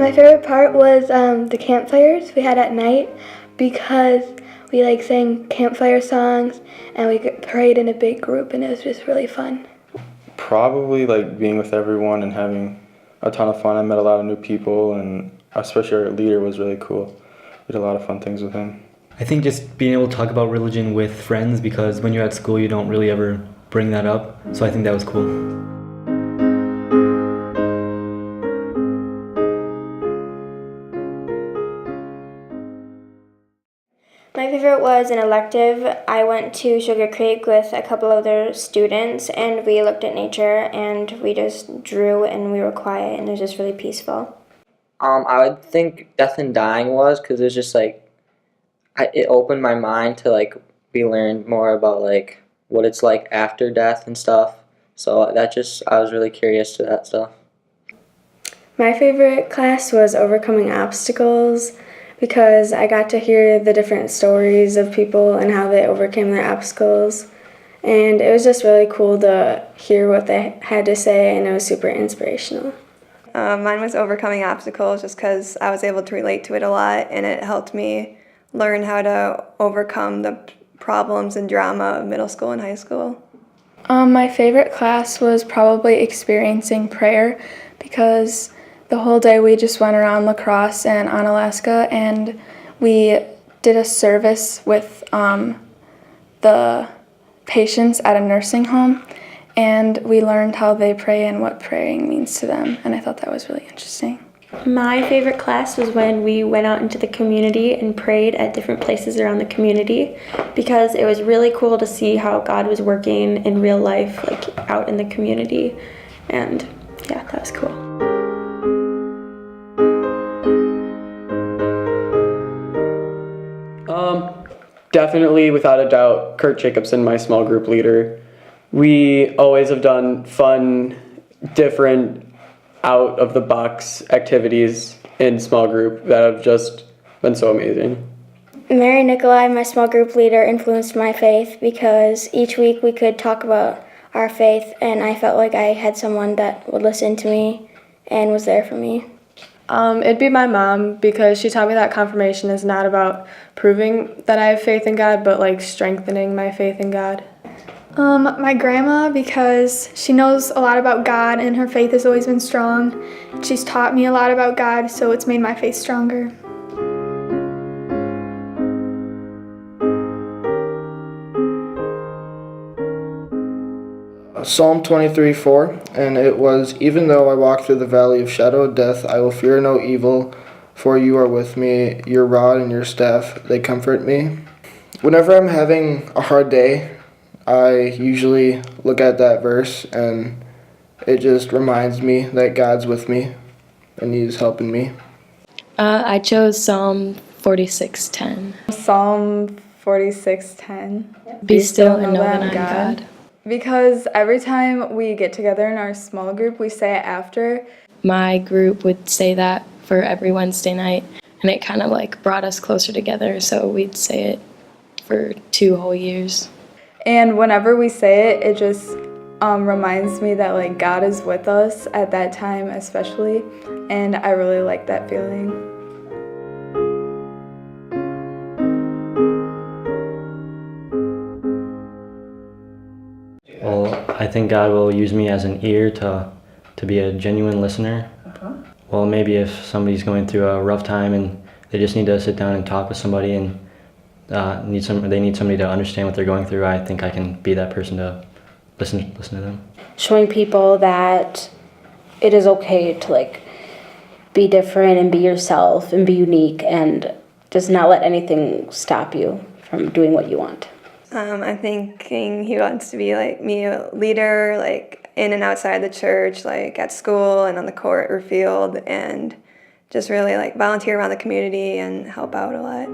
My favorite part was the campfires we had at night because we sang campfire songs and we prayed in a big group and it was just really fun. Probably being with everyone and having a ton of fun. I met a lot of new people and especially our leader was really cool. We did a lot of fun things with him. I think just being able to talk about religion with friends, because when you're at school you don't really ever bring that up, so I think that was cool. My favorite was an elective. I went to Sugar Creek with a couple other students and we looked at nature and we just drew and we were quiet and it was just really peaceful. I would think Death and Dying was, because it was just it opened my mind to be learned more about what it's like after death and stuff. So I was really curious to that stuff. My favorite class was Overcoming Obstacles because I got to hear the different stories of people and how they overcame their obstacles. And it was just really cool to hear what they had to say, and it was super inspirational. Mine was Overcoming Obstacles just because I was able to relate to it a lot and it helped me learn how to overcome the problems and drama of middle school and high school. My favorite class was probably Experiencing Prayer because the whole day we just went around La Crosse and Onalaska and we did a service with the patients at a nursing home and we learned how they pray and what praying means to them, and I thought that was really interesting. My favorite class was when we went out into the community and prayed at different places around the community because it was really cool to see how God was working in real life, out in the community, and yeah, that was cool. Definitely, without a doubt, Kurt Jacobson, my small group leader. We always have done fun, different, out-of-the-box activities in small group that have just been so amazing. Mary Nikolai, my small group leader, influenced my faith because each week we could talk about our faith and I felt like I had someone that would listen to me and was there for me. It'd be my mom because she taught me that confirmation is not about proving that I have faith in God, but strengthening my faith in God. My grandma, because she knows a lot about God and her faith has always been strong. She's taught me a lot about God, so it's made my faith stronger. Psalm 23:4, and it was, even though I walk through the valley of shadow of death, I will fear no evil, for you are with me, your rod and your staff, they comfort me. Whenever I'm having a hard day, I usually look at that verse, and it just reminds me that God's with me, and He's helping me. I chose Psalm 46:10. Psalm 46:10. Be still and know that I'm God. Because every time we get together in our small group, we say it after. My group would say that for every Wednesday night, and it kind of brought us closer together, so we'd say it for 2 whole years. And whenever we say it, it just reminds me that God is with us at that time especially, and I really like that feeling. Well, I think God will use me as an ear to be a genuine listener. Well, maybe if somebody's going through a rough time and they just need to sit down and talk with somebody and they need somebody to understand what they're going through, I think I can be that person to listen to them. Showing people that it is okay to be different and be yourself and be unique and just not let anything stop you from doing what you want. I'm thinking he wants to be me, a leader, in and outside the church, at school and on the court or field, and just really volunteer around the community and help out a lot.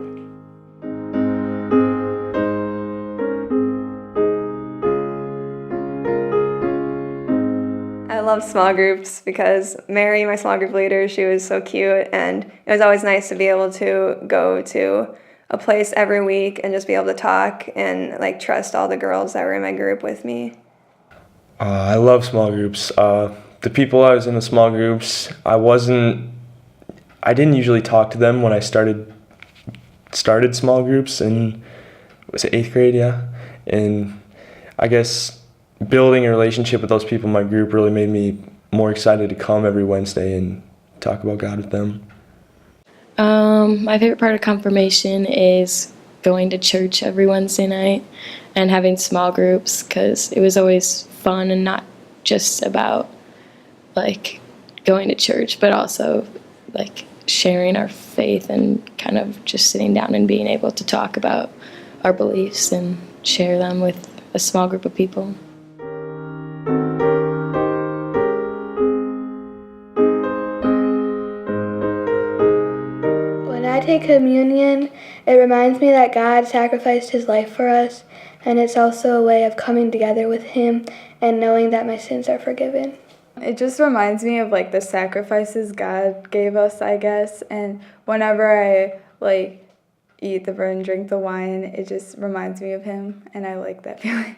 I love small groups because Mary, my small group leader, she was so cute, and it was always nice to be able to go to a place every week and just be able to talk and trust all the girls that were in my group with me. I love small groups. The people I was in the small groups, I wasn't I didn't usually talk to them when I started small groups in, was it 8th grade? Yeah. And I guess building a relationship with those people in my group really made me more excited to come every Wednesday and talk about God with them. My favorite part of confirmation is going to church every Wednesday night and having small groups, because it was always fun and not just about like going to church, but also like sharing our faith and kind of just sitting down and being able to talk about our beliefs and share them with a small group of people. When I take communion, it reminds me that God sacrificed his life for us, and it's also a way of coming together with him and knowing that my sins are forgiven. It just reminds me of like the sacrifices God gave us, I guess, and whenever I like eat the bread and drink the wine, it just reminds me of him, and I like that feeling.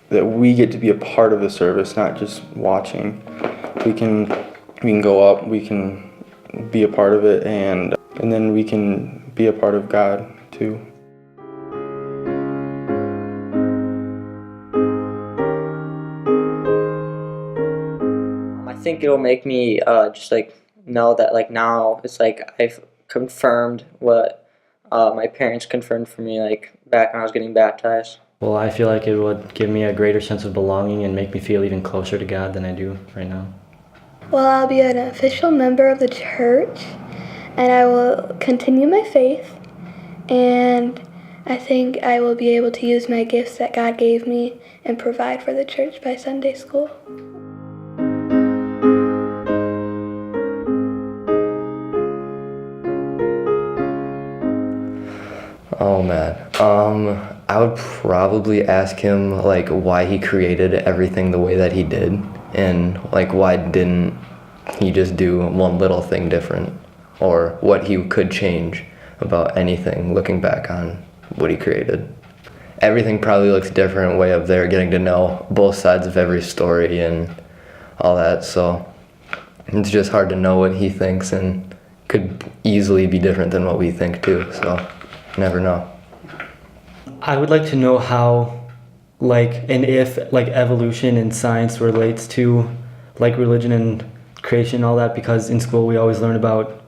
That we get to be a part of the service, not just watching. We can go up, we can be a part of it, and then we can be a part of God too. I think it'll make me just like know that like now it's like I've confirmed what my parents confirmed for me like back when I was getting baptized. Well, I feel like it would give me a greater sense of belonging and make me feel even closer to God than I do right now. Well, I'll be an official member of the church, and I will continue my faith, and I think I will be able to use my gifts that God gave me and provide for the church by Sunday school. Oh man, I would probably ask him like why he created everything the way that he did, and like why didn't he just do one little thing different, or what he could change about anything looking back on what he created. Everything probably looks different way up there, getting to know both sides of every story and all that, so it's just hard to know what he thinks, and could easily be different than what we think too, so never know. I would like to know how, like, and if, like, evolution and science relates to, like, religion and creation and all that, because in school we always learn about,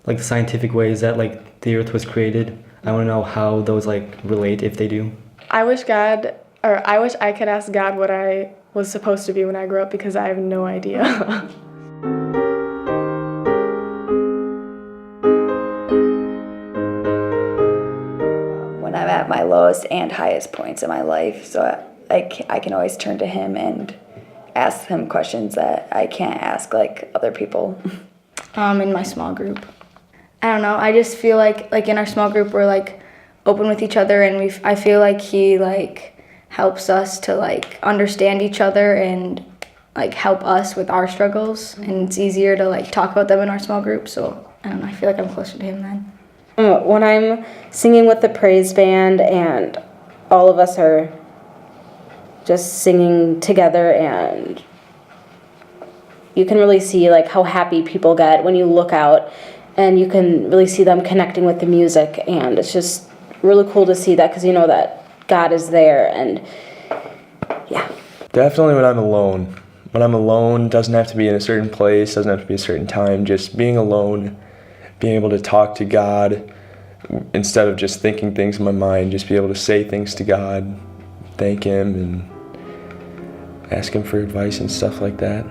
like, the scientific ways that, like, the earth was created. I want to know how those, like, relate, if they do. I wish I could ask God what I was supposed to be when I grew up, because I have no idea. When I'm at my lowest and highest points in my life, so I can always turn to him and ask him questions that I can't ask like other people. In my small group, I don't know, I just feel like in our small group we're like open with each other, and I feel like he like helps us to like understand each other and like help us with our struggles, and it's easier to like talk about them in our small group, so I don't know, I feel like I'm closer to him then. When I'm singing with the praise band and all of us are just singing together, and you can really see like how happy people get when you look out, and you can really see them connecting with the music, and it's just really cool to see that, because you know that God is there, and yeah. Definitely when I'm alone. When I'm alone, doesn't have to be in a certain place, doesn't have to be a certain time, just being alone, being able to talk to God instead of just thinking things in my mind, just be able to say things to God, thank him, and ask him for advice and stuff like that.